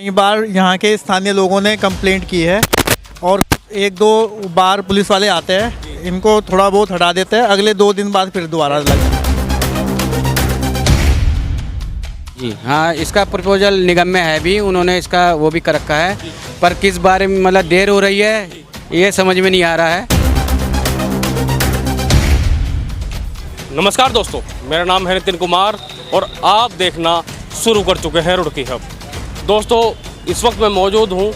कई बार यहाँ के स्थानीय लोगों ने कंप्लेंट की है और एक दो बार पुलिस वाले आते हैं, इनको थोड़ा बहुत हटा देते हैं, अगले 2 दिन बाद फिर दोबारा लग। जी हाँ, इसका प्रपोजल निगम में है भी, उन्होंने इसका वो भी कर रखा है, पर किस बारे में मतलब देर हो रही है ये समझ में नहीं आ रहा है। नमस्कार दोस्तों, मेरा नाम है नितिन कुमार और आप देखना शुरू कर चुके हैं रुड़की हब। दोस्तों, इस वक्त मैं मौजूद हूँ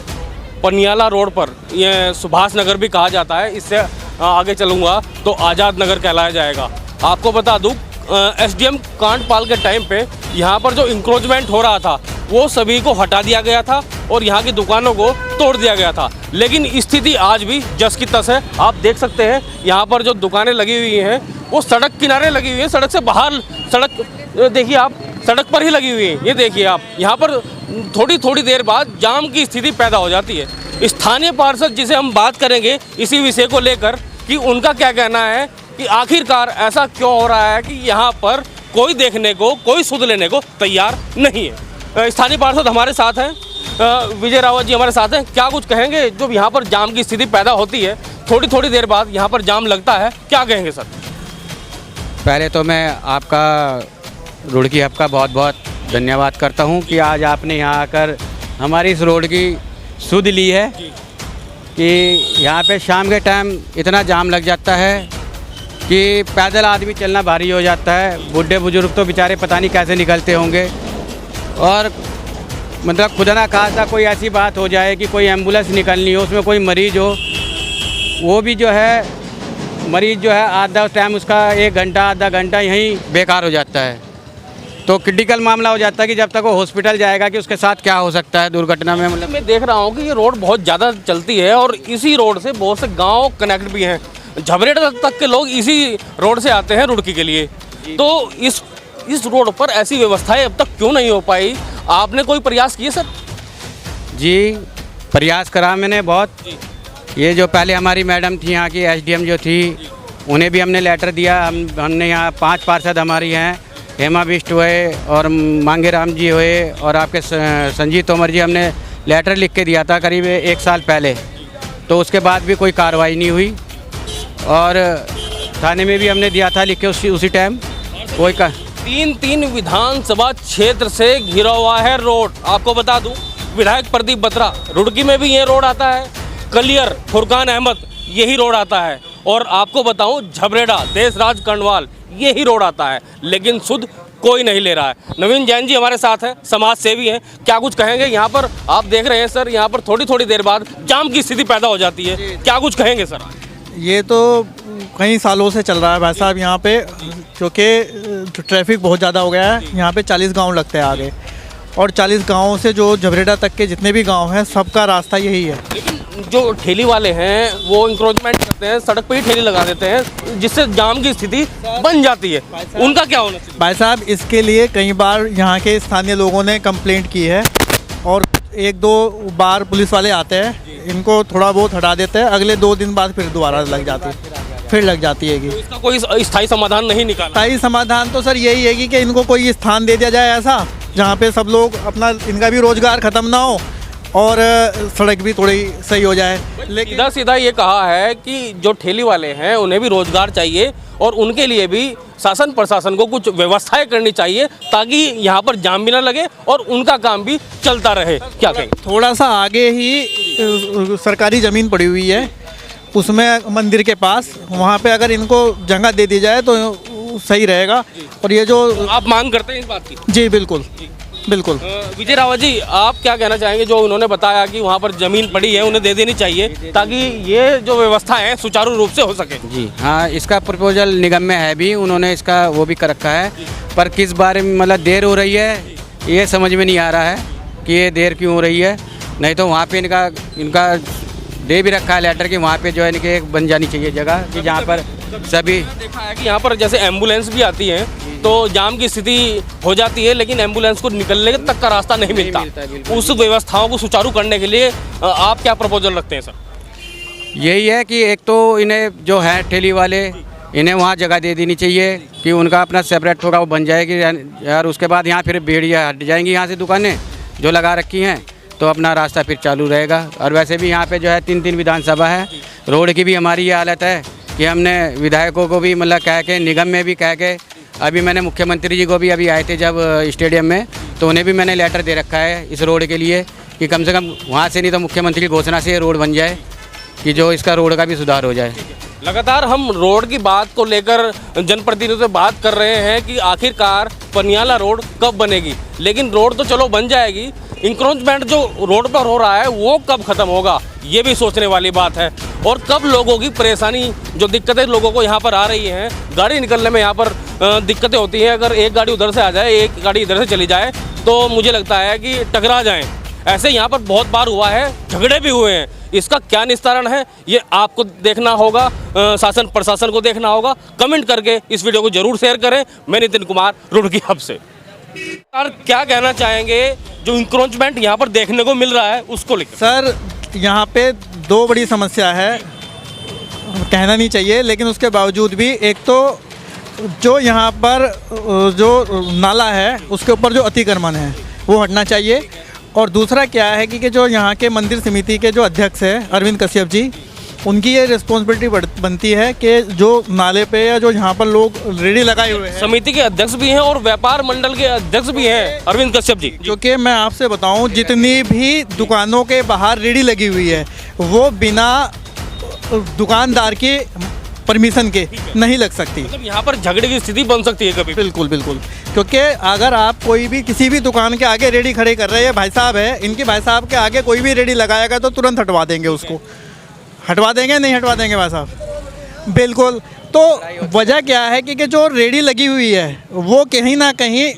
पनियाला रोड पर, यह सुभाष नगर भी कहा जाता है, इससे आगे चलूँगा तो आज़ाद नगर कहलाया जाएगा। आपको बता दूँ एसडीएम कांडपाल के टाइम पे यहाँ पर जो इंक्रोचमेंट हो रहा था वो सभी को हटा दिया गया था और यहाँ की दुकानों को तोड़ दिया गया था, लेकिन स्थिति आज भी जस की तस है। आप देख सकते हैं यहाँ पर जो दुकानें लगी हुई हैं वो सड़क किनारे लगी हुई है, सड़क से बाहर, सड़क देखिए आप, सड़क पर ही लगी हुई है। ये देखिए आप, यहाँ पर थोड़ी देर बाद जाम की स्थिति पैदा हो जाती है। स्थानीय पार्षद जिसे हम बात करेंगे इसी विषय को लेकर कि उनका क्या कहना है कि आखिरकार ऐसा क्यों हो रहा है कि यहाँ पर कोई देखने को, कोई सुध लेने को तैयार नहीं है। स्थानीय पार्षद हमारे साथ हैं, विजय रावत जी हमारे साथ हैं। क्या कुछ कहेंगे जो यहाँ पर जाम की स्थिति पैदा होती है, थोड़ी देर बाद यहाँ पर जाम लगता है, क्या कहेंगे सर? पहले तो मैं आपका रुड़की हब का बहुत बहुत धन्यवाद करता हूँ कि आज आपने यहाँ आकर हमारी इस रोड की सुध ली है कि यहाँ पे शाम के टाइम इतना जाम लग जाता है कि पैदल आदमी चलना भारी हो जाता है। बूढ़े बुजुर्ग तो बेचारे पता नहीं कैसे निकलते होंगे, और मतलब खुदा ना खासा कोई ऐसी बात हो जाए कि कोई एम्बुलेंस निकलनी हो, उसमें कोई मरीज़ हो, वो भी जो है मरीज़ जो है आधा टाइम उसका 1 घंटा आधा घंटा यहीं बेकार हो जाता है। तो क्रिटिकल मामला हो जाता है कि जब तक वो हॉस्पिटल जाएगा कि उसके साथ क्या हो सकता है दुर्घटना में। मतलब मैं देख रहा हूँ कि ये रोड बहुत ज़्यादा चलती है और इसी रोड से बहुत से गाँव कनेक्ट भी हैं। झबरेड़ा तक के लोग इसी रोड से आते हैं रुड़की के लिए। तो इस रोड पर ऐसी व्यवस्थाएं अब तक क्यों नहीं हो पाई? आपने कोई प्रयास किए सर? जी, प्रयास करा मैंने बहुत। ये जो पहले हमारी मैडम थी यहाँ की एसडीएम जो थी, उन्हें भी हमने लेटर दिया। हमने यहाँ 5 पार्षद हमारी हैं, हेमा बिष्ट हुए और मांगे राम जी हुए और आपके संजीव तोमर जी, हमने लेटर लिख के दिया था करीब 1 साल पहले। तो उसके बाद भी कोई कार्रवाई नहीं हुई और थाने में भी हमने दिया था लिख के उसी टाइम कोई का। 3 विधानसभा क्षेत्र से घिरा हुआ है रोड। आपको बता दूं विधायक प्रदीप बत्रा, रुड़की में भी ये रोड आता है, कलियर फुरकान अहमद यही रोड आता है, और आपको बताऊं झबरेड़ा देशराज कर्णवाल यही रोड आता है, लेकिन सुध कोई नहीं ले रहा है। नवीन जैन जी हमारे साथ हैं, समाज सेवी हैं। क्या कुछ कहेंगे? यहाँ पर आप देख रहे हैं सर, यहाँ पर थोड़ी देर बाद जाम की स्थिति पैदा हो जाती है, क्या कुछ कहेंगे सर? ये तो कई सालों से चल रहा है भाई साहब यहाँ पे, क्योंकि ट्रैफिक बहुत ज़्यादा हो गया है। यहाँ पे 40 गांव लगते हैं आगे, और 40 गांवों से जो झबरेड़ा तक के जितने भी गांव हैं सबका रास्ता यही है। लेकिन जो ठेली वाले हैं वो इंक्रोचमेंट करते हैं, सड़क पे ही ठेली लगा देते हैं, जिससे जाम की स्थिति बन जाती है। उनका क्या होना चाहिए? भाई साहब, इसके लिए कई बार यहाँ के स्थानीय लोगों ने कंप्लेंट की है और 1-2 बार पुलिस वाले आते हैं, इनको थोड़ा बहुत हटा देते हैं, अगले 2 दिन बाद फिर दोबारा लग जाती है। तो इसका कोई स्थायी समाधान नहीं निकाला? स्थायी समाधान तो सर यही है कि इनको कोई स्थान दे दिया जाए ऐसा जहाँ पे सब लोग अपना, इनका भी रोजगार ख़त्म ना हो और सड़क भी थोड़ी सही हो जाए। लेकिन सीधा ये कहा है कि जो ठेली वाले हैं उन्हें भी रोजगार चाहिए और उनके लिए भी शासन प्रशासन को कुछ व्यवस्थाएं करनी चाहिए ताकि यहाँ पर जाम भी ना लगे और उनका काम भी चलता रहे। क्या कहें? थोड़ा सा आगे ही सरकारी ज़मीन पड़ी हुई है, उसमें मंदिर के पास, वहाँ पे अगर इनको जगह दे दी जाए तो सही रहेगा। और ये जो आप मांग करते हैं इस बात की? जी बिल्कुल। विजय रावत जी, आप क्या कहना चाहेंगे? जो उन्होंने बताया कि वहाँ पर ज़मीन पड़ी है उन्हें दे देनी चाहिए ताकि ये जो व्यवस्था है सुचारू रूप से हो सके। जी हाँ, इसका प्रपोजल निगम में है भी, उन्होंने इसका वो भी कर रखा है, पर किस बारे में मतलब देर हो रही है ये समझ में नहीं आ रहा है कि ये देर क्यों हो रही है। नहीं तो वहाँ पे इनका दे भी रखा है लेटर कि वहाँ पे जो है इनके एक बन जानी चाहिए जगह कि जहाँ पर सभी। देखा है कि यहाँ पर जैसे एम्बुलेंस भी आती है तो जाम की स्थिति हो जाती है, लेकिन एम्बुलेंस को निकलने तक का रास्ता नहीं मिलता। उस व्यवस्थाओं को सुचारू करने के लिए आप क्या प्रपोजल रखते हैं सर? यही है कि एक तो इन्हें जो है ठेली वाले, इन्हें वहाँ जगह दे देनी चाहिए कि उनका अपना सेपरेट होगा, वो बन जाएगी यार। उसके बाद यहाँ फिर भीड़ हट जाएंगी यहाँ से दुकानें जो लगा रखी हैं, तो अपना रास्ता फिर चालू रहेगा। और वैसे भी यहाँ पे जो है 3 विधानसभा है, रोड की भी हमारी ये हालत है कि हमने विधायकों को भी मतलब कह के, निगम में भी कह के, अभी मैंने मुख्यमंत्री जी को भी अभी आए थे जब स्टेडियम में, तो उन्हें भी मैंने लेटर दे रखा है इस रोड के लिए कि कम से कम वहाँ से नहीं तो मुख्यमंत्री की घोषणा से ये रोड बन जाए कि जो इसका रोड का भी सुधार हो जाए। लगातार हम रोड की बात को लेकर जनप्रतिनिधियों से बात कर रहे हैं कि आखिरकार पनियाला रोड कब बनेगी, लेकिन रोड तो चलो बन जाएगी, इंक्रोचमेंट जो रोड पर हो रहा है वो कब खत्म होगा, ये भी सोचने वाली बात है। और कब लोगों की परेशानी, जो दिक्कतें लोगों को यहाँ पर आ रही हैं, गाड़ी निकलने में यहाँ पर दिक्कतें होती हैं। अगर एक गाड़ी उधर से आ जाए, एक गाड़ी इधर से चली जाए, तो मुझे लगता है कि टकरा जाएं। ऐसे यहाँ पर बहुत बार हुआ है, झगड़े भी हुए हैं। इसका क्या निस्तारण है ये आपको देखना होगा, शासन प्रशासन को देखना होगा। कमेंट करके इस वीडियो को जरूर शेयर करें। मैं नितिन कुमार, रुड़की हब से। सर क्या कहना चाहेंगे जो इंक्रोचमेंट यहाँ पर देखने को मिल रहा है उसको लेकर? सर यहाँ पे 2 बड़ी समस्या है, कहना नहीं चाहिए लेकिन उसके बावजूद भी। एक तो जो यहाँ पर जो नाला है उसके ऊपर जो अतिक्रमण है वो हटना चाहिए। और दूसरा क्या है कि जो यहाँ के मंदिर समिति के जो अध्यक्ष हैं अरविंद कश्यप जी, उनकी ये रिस्पॉन्सिबिलिटी बनती है कि जो नाले पे या जो यहाँ पर लोग रेडी लगाए हुए हैं, समिति के अध्यक्ष भी हैं और व्यापार मंडल के अध्यक्ष भी हैं अरविंद कश्यप जी। क्योंकि मैं आपसे बताऊं, जितनी भी दुकानों के बाहर रेडी लगी हुई है वो बिना दुकानदार के परमिशन के नहीं लग सकती। मतलब यहाँ पर झगड़े की स्थिति बन सकती है कभी। बिल्कुल बिल्कुल, क्योंकि अगर आप कोई भी किसी भी दुकान के आगे रेडी खड़े कर रहे हैं, भाई साहब है, इनके भाई साहब के आगे कोई भी रेडी लगाएगा तो तुरंत हटवा देंगे उसको। हटवा देंगे, नहीं हटवा देंगे भाई साहब? बिल्कुल। तो वजह क्या है कि जो रेडी लगी हुई है वो कहीं ना कहीं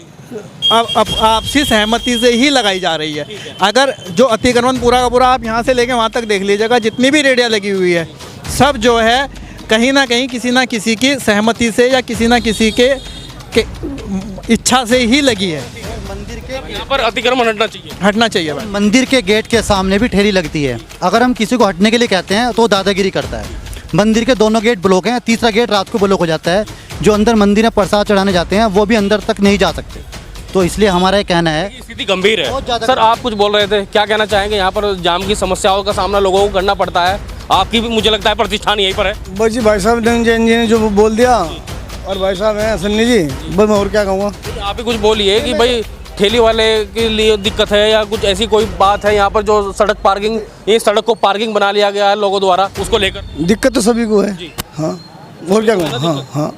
अब आपसी सहमति से ही लगाई जा रही है। अगर जो अतिक्रमण पूरा का पूरा आप यहाँ से लेके वहाँ तक देख लीजिएगा, जितनी भी रेडियाँ लगी हुई है सब जो है कहीं ना कहीं किसी ना किसी की सहमति से या किसी ना किसी के इच्छा से ही लगी है। मंदिर के यहाँ पर अतिक्रमण हटना चाहिए भाई। मंदिर के गेट के सामने भी ठेली लगती है। अगर हम किसी को हटने के लिए कहते हैं तो दादागिरी करता है। मंदिर के दोनों गेट ब्लॉक हैं, तीसरा गेट रात को ब्लॉक हो जाता है। जो अंदर मंदिर में प्रसाद चढ़ाने जाते हैं वो भी अंदर तक नहीं जा सकते। तो इसलिए हमारा ये कहना है, स्थिति गंभीर है। बहुत ज़्यादा सर आप कुछ बोल रहे थे, क्या कहना चाहेंगे? यहाँ पर जाम की समस्याओं का सामना लोगों को करना पड़ता है, आपकी भी मुझे लगता है प्रतिष्ठान यहीं पर है। बस जी भाई साहब जैन जी ने जो बोल दिया, और भाई साहब हैं सन्नी जी, बस मैं और क्या कहूँगा। आप ही कुछ बोलिए कि भाई ठेली वाले के लिए दिक्कत है या कुछ ऐसी कोई बात है यहाँ पर जो सड़क पार्किंग, ये सड़क को पार्किंग बना लिया गया है लोगों द्वारा, उसको लेकर दिक्कत तो सभी को है। हाँ और क्या कहूँ। हाँ हाँ।